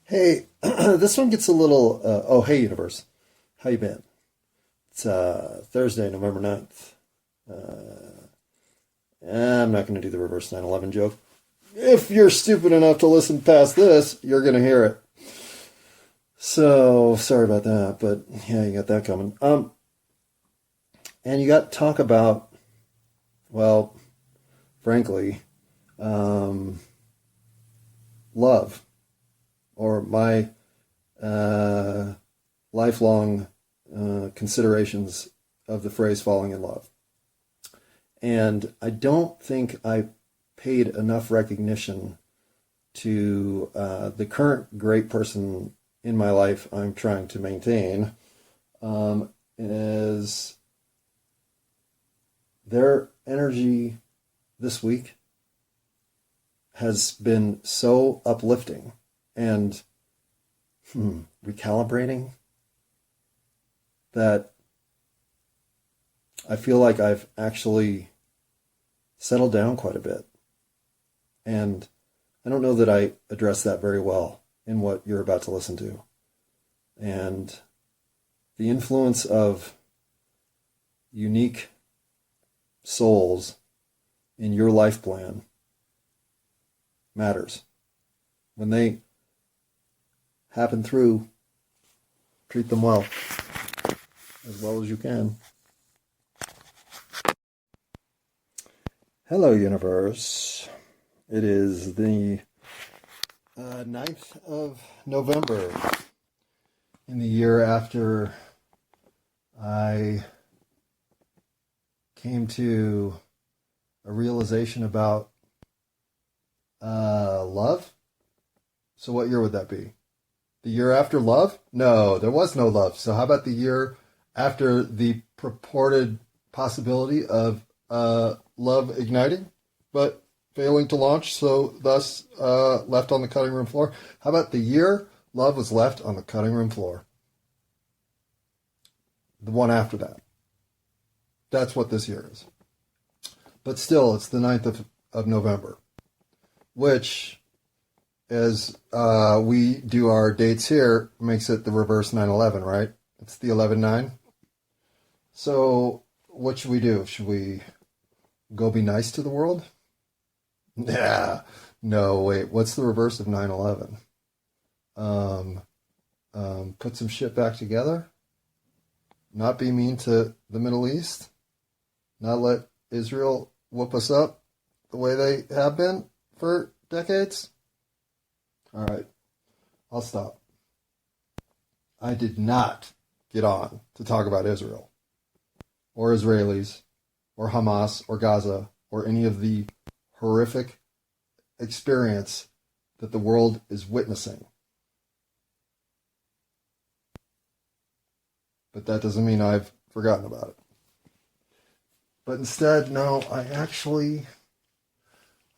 Hey, this one gets a little. Oh, hey, universe, how you been? It's Thursday, November 9th. I'm not going to do the reverse 9/11 joke. If you're stupid enough to listen past this, you're going to hear it. So sorry about that, but yeah, you got that coming. And you got to talk about, well, frankly, um, love, or my uh, lifelong considerations of the phrase falling in love. And I don't think I paid enough recognition to the current great person in my life I'm trying to maintain, is their energy this week has been so uplifting and recalibrating that I feel like I've actually settled down quite a bit. And I don't know that I addressed that very well in what you're about to listen to. And the influence of unique souls in your life plan matters. When they happen through, treat them as well as you can. Hello, universe. It is the 9th of November in the year after I came to a realization about love. So what year would that be? The year after love? No, there was no love. So how about the year after the purported possibility of love igniting, but failing to launch, so thus left on the cutting room floor? How about the year love was left on the cutting room floor? The one after that. That's what this year is. But still, it's the 9th of November, which, as we do our dates here, makes it the reverse 9/11, right? It's the 11/9. So what should we do? Should we go be nice to the world? Nah, no, wait. What's the reverse of 9/11? Put some shit back together? Not be mean to the Middle East? Not let Israel whoop us up the way they have been for decades? All right, I'll stop. I did not get on to talk about Israel or Israelis or Hamas or Gaza or any of the horrific experience that the world is witnessing. But that doesn't mean I've forgotten about it. But instead, no, I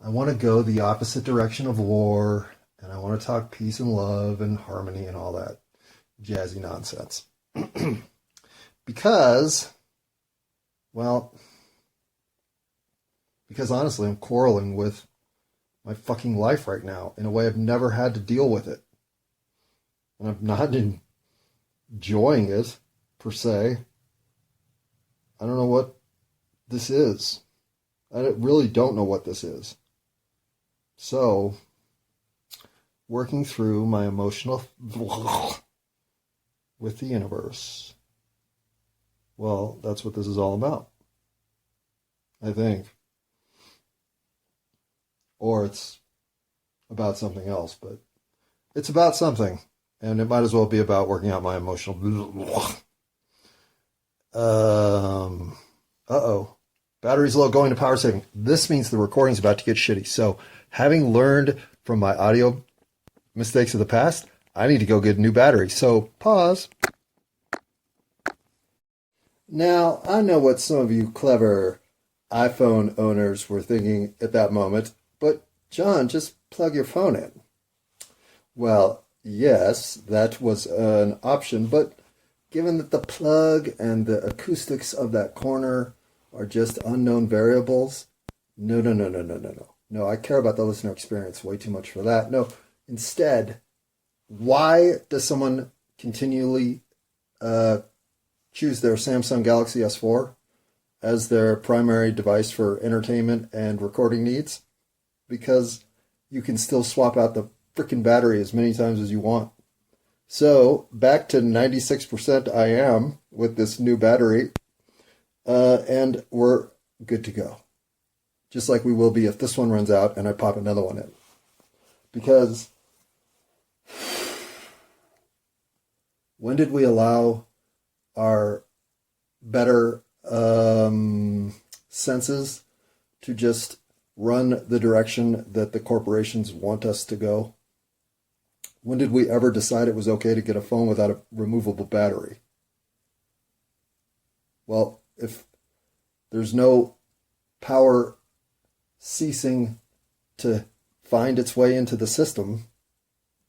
want to go the opposite direction of war, and I want to talk peace and love and harmony and all that jazzy nonsense. Because, well, because honestly, I'm quarreling with my fucking life right now in a way I've never had to deal with it. And I'm not enjoying it, per se. I don't know what this is. I really don't know what this is. So, working through my emotional with the universe. Well, that's what this is all about, I think. Or it's about something else, but it's about something. And it might as well be about working out my emotional. Uh-oh. Battery's low, going to power saving. This means the recording's about to get shitty. So, having learned from my audio mistakes of the past, I need to go get a new battery. So, pause. Now, I know what some of you clever iPhone owners were thinking at that moment, but John, just plug your phone in. Well, yes, that was an option, but given that the plug and the acoustics of that corner are just unknown variables, no, no, no, no, no, no, no. No, I care about the listener experience way too much for that. No, instead, Why does someone continually choose their Samsung Galaxy S4 as their primary device for entertainment and recording needs? Because you can still swap out the freaking battery as many times as you want. So back to 96% I am with this new battery, and we're good to go. Just like we will be if this one runs out and I pop another one in. Because when did we allow our better senses to just run the direction that the corporations want us to go? When did we ever decide it was okay to get a phone without a removable battery? Well, if there's no power ceasing to find its way into the system,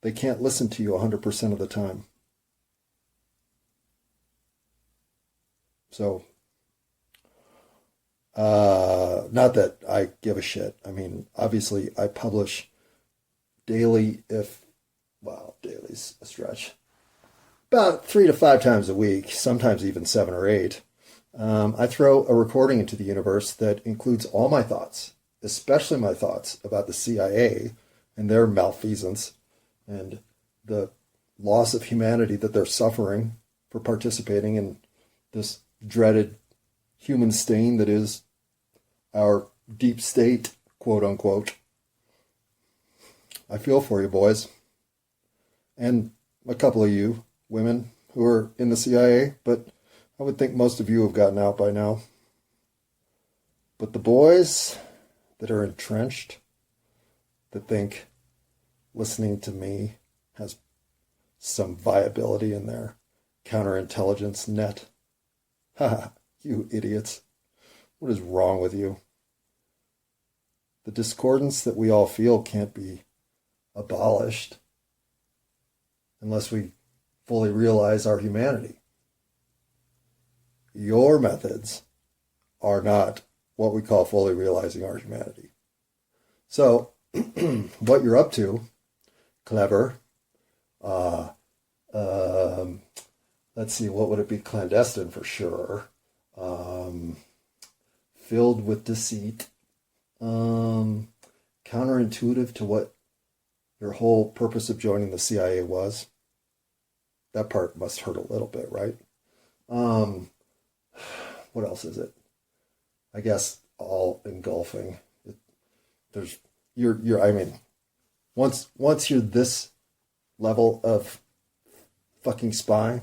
they can't listen to you 100% of the time. So, not that I give a shit. I mean, obviously I publish daily daily's a stretch. About 3 to 5 times a week, sometimes even 7 or 8. I throw a recording into the universe that includes all my thoughts, especially my thoughts about the CIA and their malfeasance and the loss of humanity that they're suffering for participating in this dreaded human stain that is our deep state, quote unquote. I feel for you, boys. And a couple of you women who are in the CIA, but I would think most of you have gotten out by now. But the boys that are entrenched, that think listening to me has some viability in their counterintelligence net. Haha, you idiots. What is wrong with you? The discordance that we all feel can't be abolished unless we fully realize our humanity. Your methods are not what we call fully realizing our humanity. So, what you're up to, clever, let's see, what would it be? Clandestine for sure. Filled with deceit. Counterintuitive to what your whole purpose of joining the CIA was. That part must hurt a little bit, right? What else is it? I guess all engulfing. Once you're this level of fucking spy,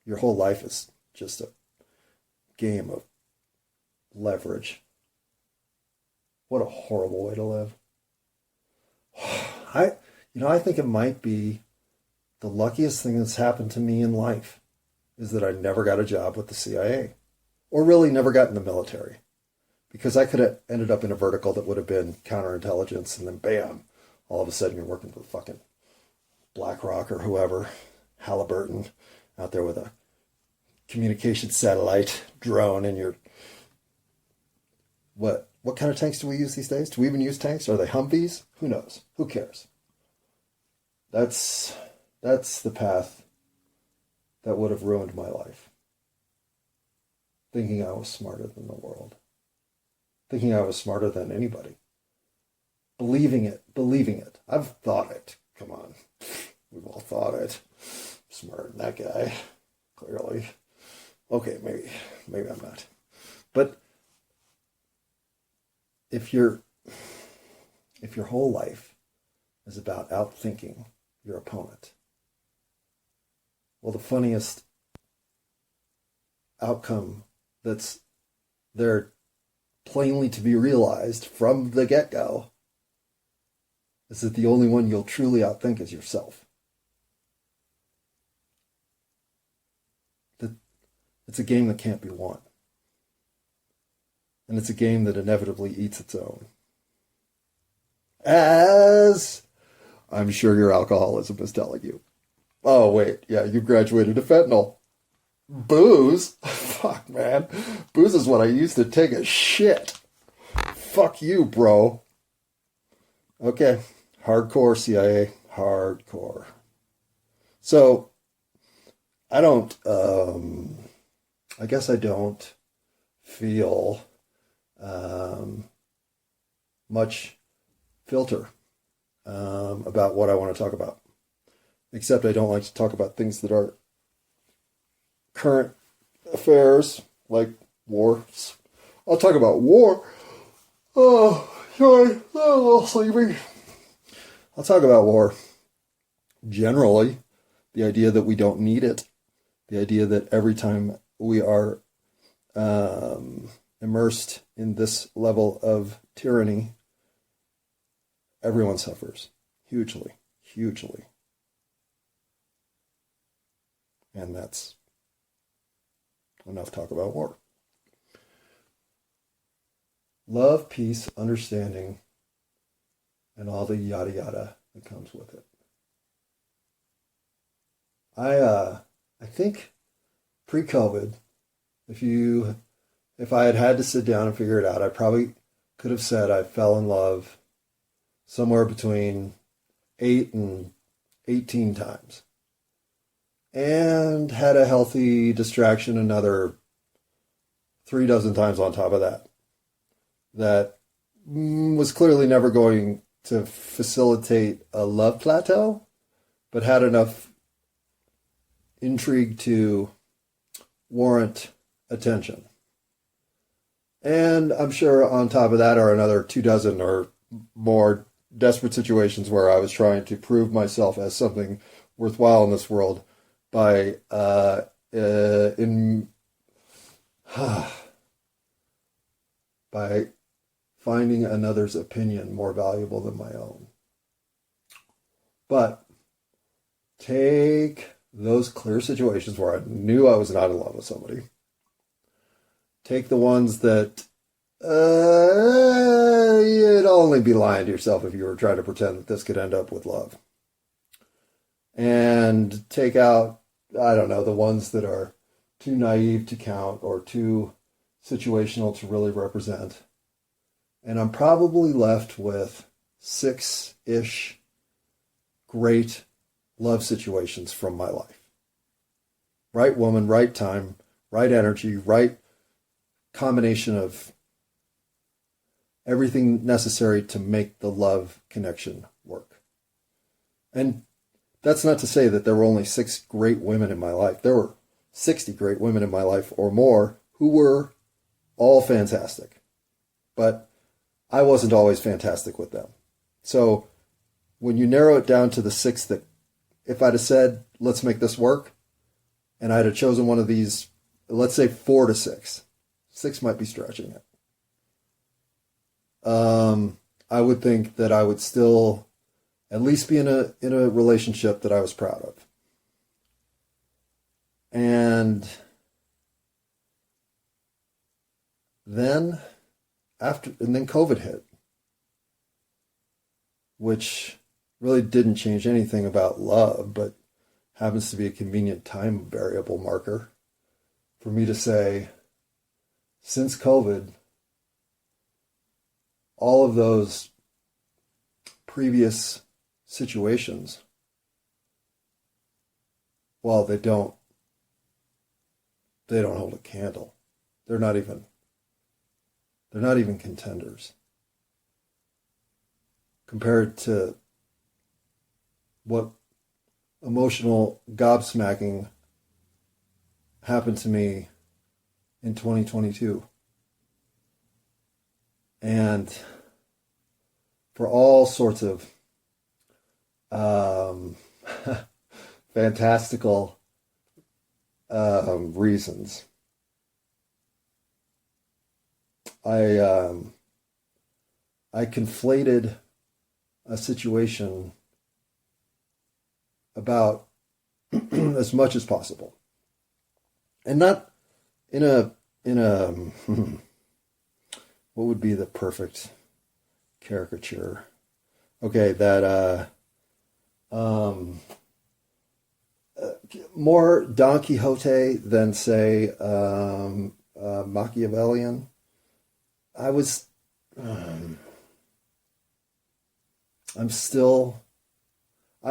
your whole life is just a game of leverage. What a horrible way to live. I think it might be the luckiest thing that's happened to me in life is that I never got a job with the CIA, or really never got in the military, because I could have ended up in a vertical that would have been counterintelligence, and then bam, all of a sudden you're working for fucking BlackRock or whoever, Halliburton, out there with a communication satellite drone, and you're what kind of tanks do we use these days? Do we even use tanks? Are they Humvees? Who knows? Who cares? That's the path that would have ruined my life. Thinking I was smarter than the world. Thinking I was smarter than anybody. Believing it. I've thought it. Come on. We've all thought it. Smarter than that guy. Clearly. Okay, maybe I'm not. But if your whole life is about outthinking your opponent, well, the funniest outcome that's there plainly to be realized from the get-go is that the only one you'll truly outthink is yourself. It's a game that can't be won. And it's a game that inevitably eats its own. As I'm sure your alcoholism is telling you. Oh, wait. Yeah, you graduated to fentanyl. Booze? Fuck, man. Booze is what I used to take a shit. Fuck you, bro. Okay. Hardcore CIA. Hardcore. So I don't, I guess I don't feel um, much filter about what I want to talk about, except I don't like to talk about things that are current affairs like wars. I'll talk about war. Oh, sorry, I'm a little sleepy. I'll talk about war generally, the idea that we don't need it, the idea that every time we are immersed in this level of tyranny, everyone suffers hugely, hugely. And that's enough talk about war. Love, peace, understanding, and all the yada yada that comes with it. I think pre-COVID, if I had had to sit down and figure it out, I probably could have said I fell in love somewhere between 8 and 18 times, and had a healthy distraction another 36 times on top of that. That was clearly never going to facilitate a love plateau, but had enough intrigue to warrant attention. And I'm sure on top of that are another 24 or more desperate situations where I was trying to prove myself as something worthwhile in this world by by finding another's opinion more valuable than my own. But take those clear situations where I knew I was not in love with somebody. Take the ones that you'd only be lying to yourself if you were trying to pretend that this could end up with love. And take out, I don't know, the ones that are too naive to count or too situational to really represent. And I'm probably left with 6-ish great love situations from my life. Right woman, right time, right energy, right combination of everything necessary to make the love connection work. And that's not to say that there were only 6 great women in my life. There were 60 great women in my life or more who were all fantastic. But I wasn't always fantastic with them. So when you narrow it down to the 6 that, if I'd have said, let's make this work, and I'd have chosen one of these, let's say 4 to 6. 6 might be stretching it. I would think that I would still at least be in a relationship that I was proud of. And then COVID hit, which really didn't change anything about love, but happens to be a convenient time variable marker for me to say, since COVID, all of those previous situations, well, they don't hold a candle. They're not even contenders compared to what emotional gobsmacking happened to me in 2022. And for all sorts of fantastical reasons, I conflated a situation about as much as possible, and not in a what would be the perfect caricature? Okay, that more Don Quixote than say Machiavellian. I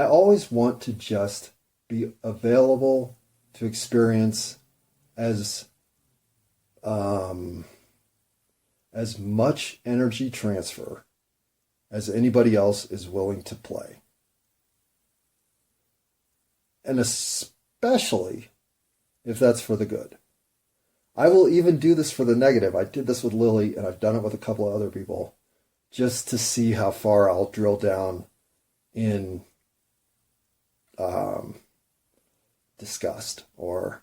always want to just be available to experience as much energy transfer as anybody else is willing to play. And especially if that's for the good. I will even do this for the negative. I did this with Lily, and I've done it with a couple of other people, just to see how far I'll drill down in disgust or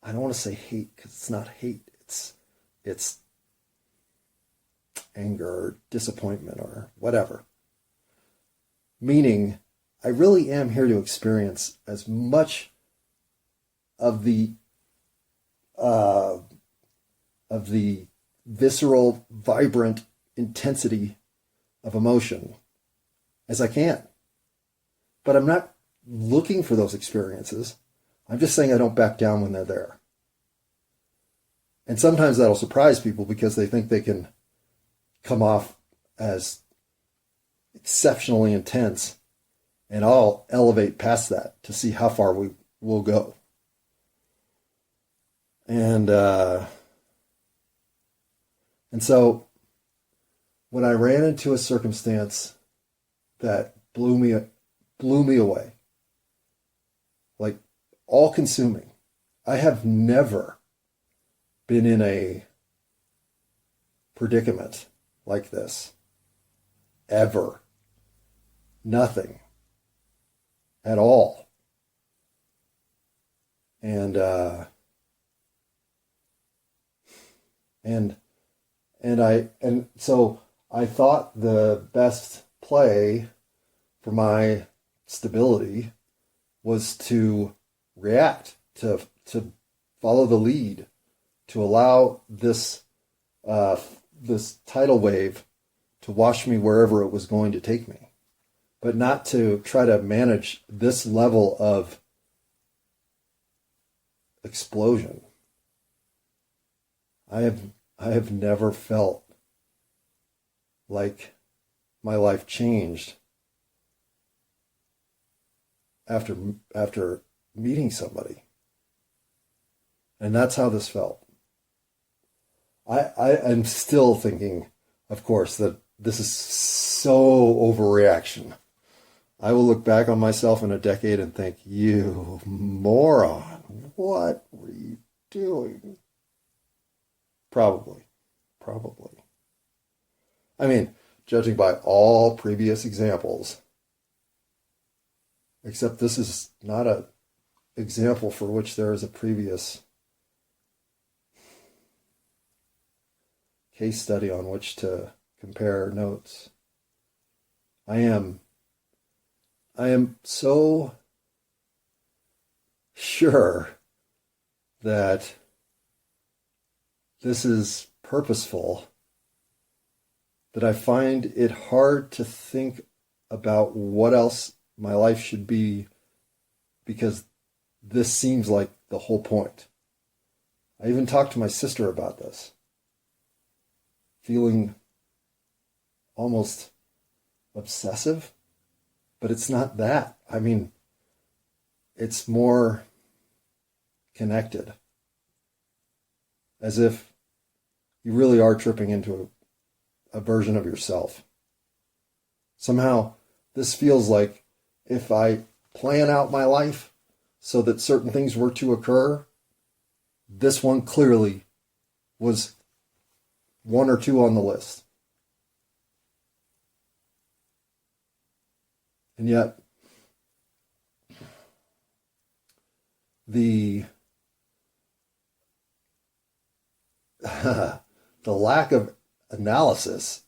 I don't want to say hate, because it's not hate. It's anger or disappointment or whatever. Meaning, I really am here to experience as much of the visceral, vibrant intensity of emotion as I can. But I'm not looking for those experiences. I'm just saying I don't back down when they're there. And sometimes that'll surprise people because they think they can come off as exceptionally intense, and I'll elevate past that to see how far we will go. And so when I ran into a circumstance that blew me away, like all consuming, I have never been in a predicament like this, ever. Nothing at all. And so I thought the best play for my stability was to react, to follow the lead, to allow this tidal wave to wash me wherever it was going to take me, but not to try to manage this level of explosion. I have never felt like my life changed after meeting somebody. And that's how this felt. I am still thinking, of course, that this is so overreaction. I will look back on myself in a decade and think, you moron, what were you doing? Probably. I mean, judging by all previous examples, except this is not an example for which there is a previous case study on which to compare notes. I am so sure that this is purposeful that I find it hard to think about what else my life should be, because this seems like the whole point. I even talked to my sister about this, feeling almost obsessive, but it's not that. I mean, it's more connected, as if you really are tripping into a version of yourself. Somehow, this feels like if I plan out my life so that certain things were to occur, this one clearly was one or two on the list. And yet, the lack of analysis,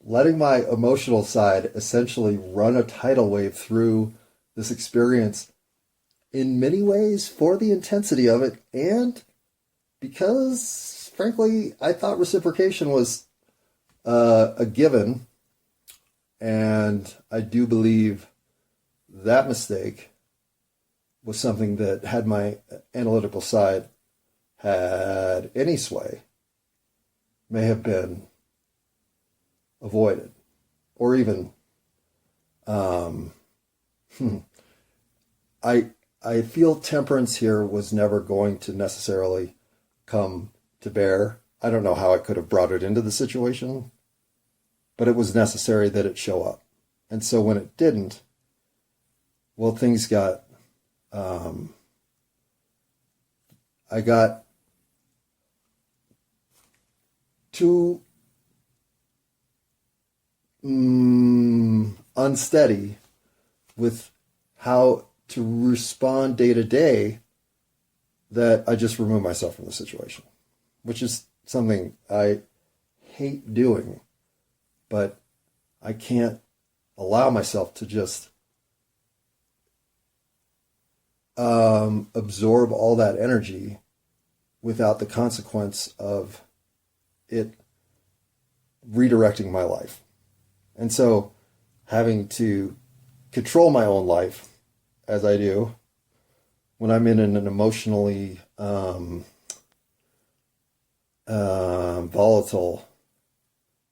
letting my emotional side essentially run a tidal wave through this experience in many ways for the intensity of it, and because, frankly, I thought reciprocation was a given, and I do believe that mistake was something that, had my analytical side had any sway, may have been avoided, or even I feel temperance here was never going to necessarily come to bear. I don't know how I could have brought it into the situation, but it was necessary that it show up. And so when it didn't, well, things got, I got too unsteady with how to respond day to day that I just removed myself from the situation, which is something I hate doing, but I can't allow myself to just absorb all that energy without the consequence of it redirecting my life. And so having to control my own life as I do when I'm in an emotionally volatile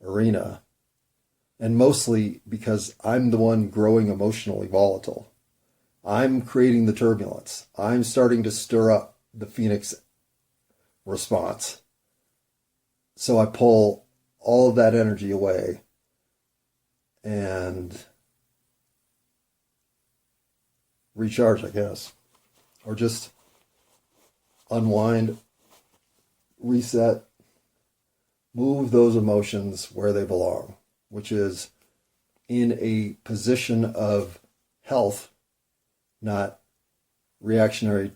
arena, and mostly because I'm the one growing emotionally volatile. I'm creating the turbulence. I'm starting to stir up the Phoenix response. So I pull all of that energy away and recharge, I guess, or just unwind, reset, move those emotions where they belong, which is in a position of health, not reactionary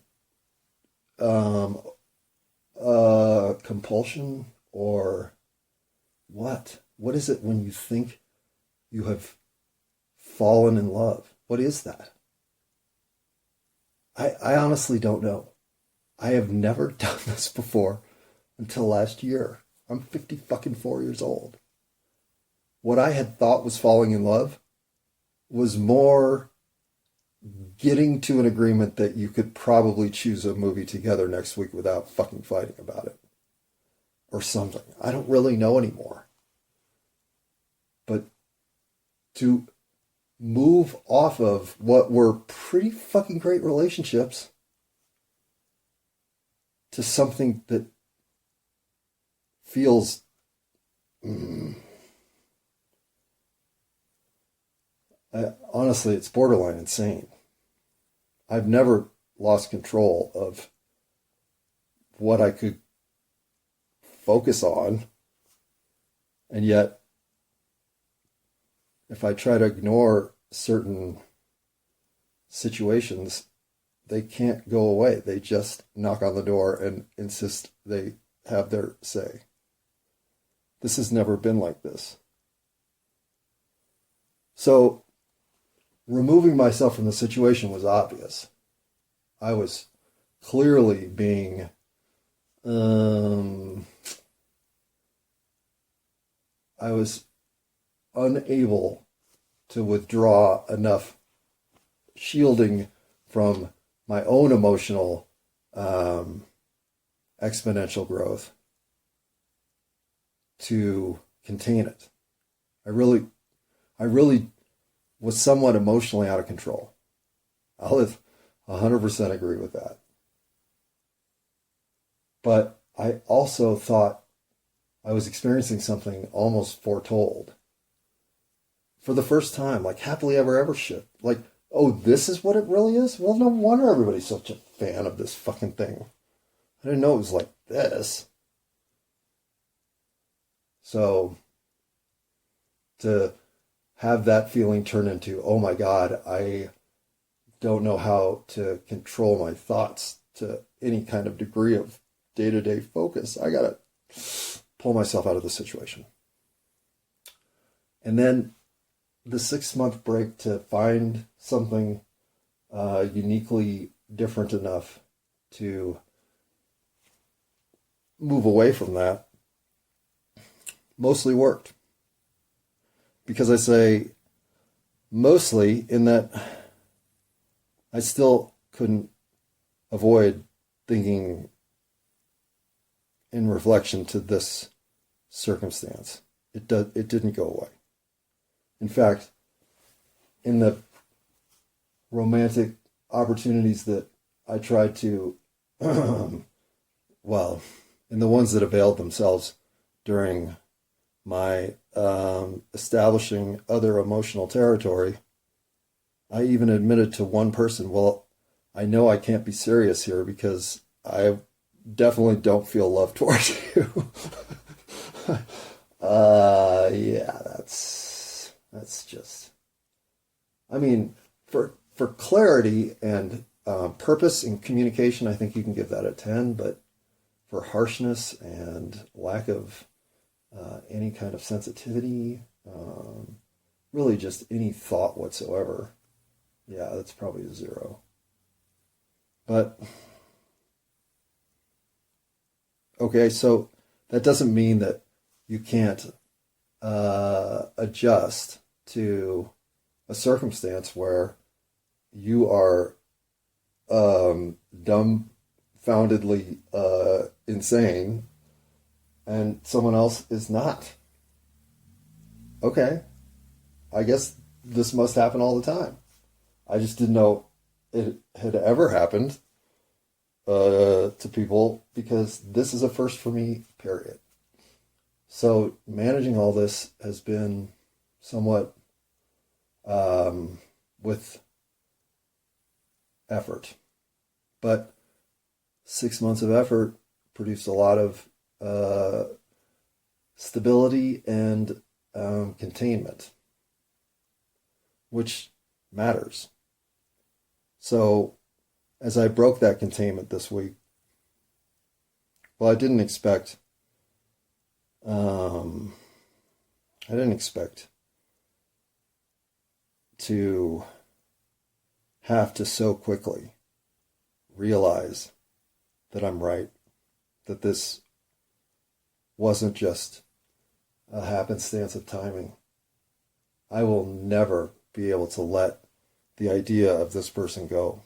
compulsion, or what? What is it when you think you have fallen in love? What is that? I honestly don't know. I have never done this before until last year. I'm 50 fucking 4 years old. What I had thought was falling in love was more getting to an agreement that you could probably choose a movie together next week without fucking fighting about it. Or something. I don't really know anymore. But to move off of what were pretty fucking great relationships to something that feels honestly, it's borderline insane. I've never lost control of what I could focus on, and yet if I try to ignore certain situations, they can't go away. They just knock on the door and insist they have their say. This has never been like this. So removing myself from the situation was obvious. I was clearly being I was unable to withdraw enough shielding from my own emotional exponential growth to contain it. I really was somewhat emotionally out of control. I'll 100% agree with that. But I also thought I was experiencing something almost foretold. For the first time, like happily ever after shit. Like, oh, this is what it really is? Well, no wonder everybody's such a fan of this fucking thing. I didn't know it was like this. So, to have that feeling turn into, oh my God, I don't know how to control my thoughts to any kind of degree of day-to-day focus. I gotta pull myself out of the situation. And then the 6-month break to find something uniquely different enough to move away from that mostly worked. Because I say mostly in that I still couldn't avoid thinking in reflection to this circumstance. It didn't go away. In fact, in the romantic opportunities that I tried to, well, and the ones that availed themselves during my establishing other emotional territory, I even admitted to one person, well, I know I can't be serious here because I definitely don't feel love towards you. Yeah, that's just. I mean, for clarity and purpose and communication, I think you can give that a 10. But for harshness and lack of any kind of sensitivity, really just any thought whatsoever, yeah, that's probably a 0. But okay, so that doesn't mean that you can't adjust to a circumstance where you are dumbfoundedly insane and someone else is not. Okay, I guess this must happen all the time. I just didn't know it had ever happened to people because this is a first for me, period. So managing all this has been somewhat with effort. But 6 months of effort produced a lot of stability and containment, which matters. So as I broke that containment this week, well, I didn't expect to have to so quickly realize that I'm right, that this wasn't just a happenstance of timing. I will never be able to let the idea of this person go.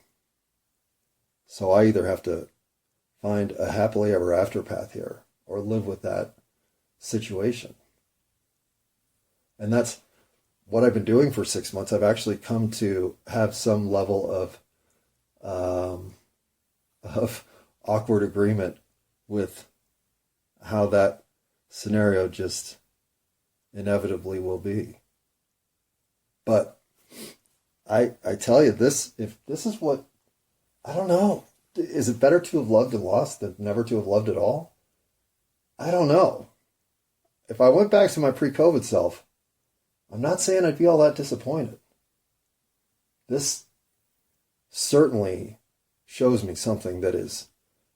So I either have to find a happily ever after path here or live with that situation. And that's what I've been doing for 6 months. I've actually come to have some level of awkward agreement with how that scenario just inevitably will be. But I tell you this, if this is what, I don't know, is it better to have loved and lost than never to have loved at all? I don't know. If I went back to my pre-COVID self, I'm not saying I'd be all that disappointed. This certainly shows me something that is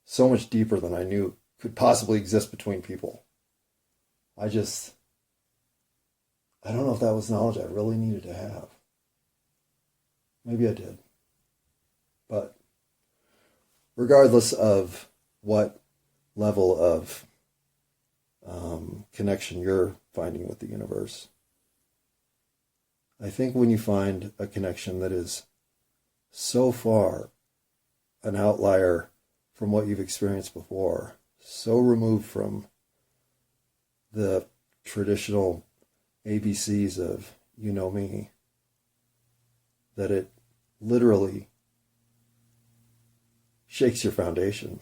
so much deeper than I knew could possibly exist between people. I don't know if that was knowledge I really needed to have. Maybe I did. But regardless of what level of connection you're finding with the universe, I think when you find a connection that is so far an outlier from what you've experienced before, so removed from the traditional ABCs of you know me, that it literally shakes your foundation.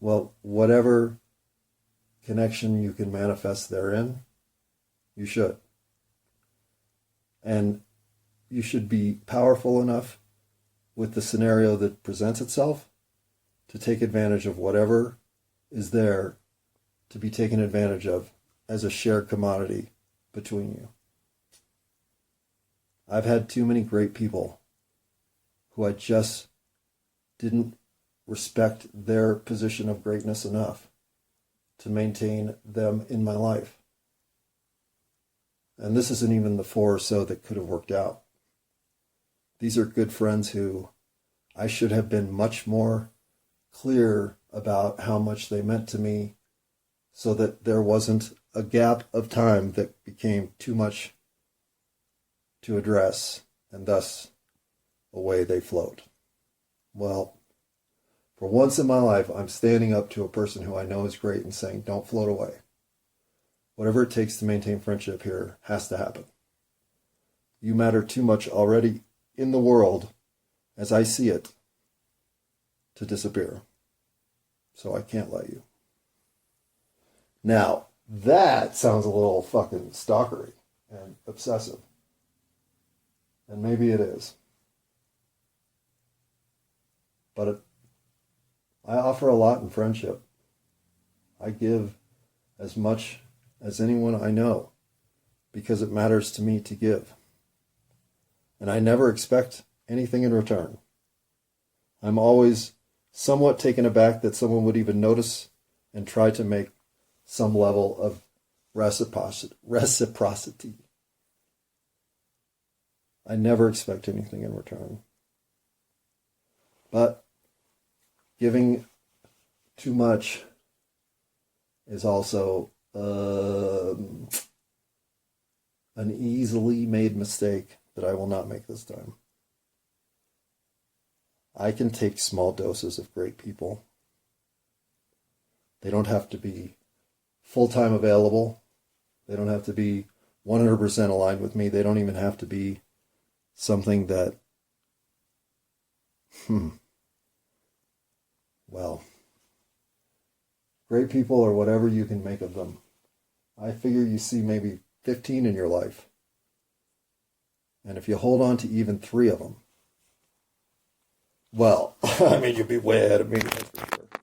Well, whatever connection you can manifest therein, you should. And you should be powerful enough with the scenario that presents itself to take advantage of whatever is there to be taken advantage of as a shared commodity between you. I've had too many great people who I just didn't respect their position of greatness enough to maintain them in my life. And this isn't even the 4 or so that could have worked out. These are good friends who I should have been much more clear about how much they meant to me so that there wasn't a gap of time that became too much to address, and thus away they float. Well, for once in my life, I'm standing up to a person who I know is great and saying, don't float away. Whatever it takes to maintain friendship here has to happen. You matter too much already in the world, as I see it, to disappear. So I can't let you. Now, that sounds a little fucking stalkery and obsessive. And maybe it is. But I offer a lot in friendship. I give as much as anyone I know because it matters to me to give. And I never expect anything in return. I'm always somewhat taken aback that someone would even notice and try to make some level of reciprocity. I never expect anything in return. But giving too much is also an easily made mistake that I will not make this time. I can take small doses of great people. They don't have to be full-time available. They don't have to be 100% aligned with me. They don't even have to be something that, well, great people are whatever you can make of them. I figure you see maybe 15 in your life. And if you hold on to even 3 of them, well, I mean, you'd be way ahead of me, that's for sure.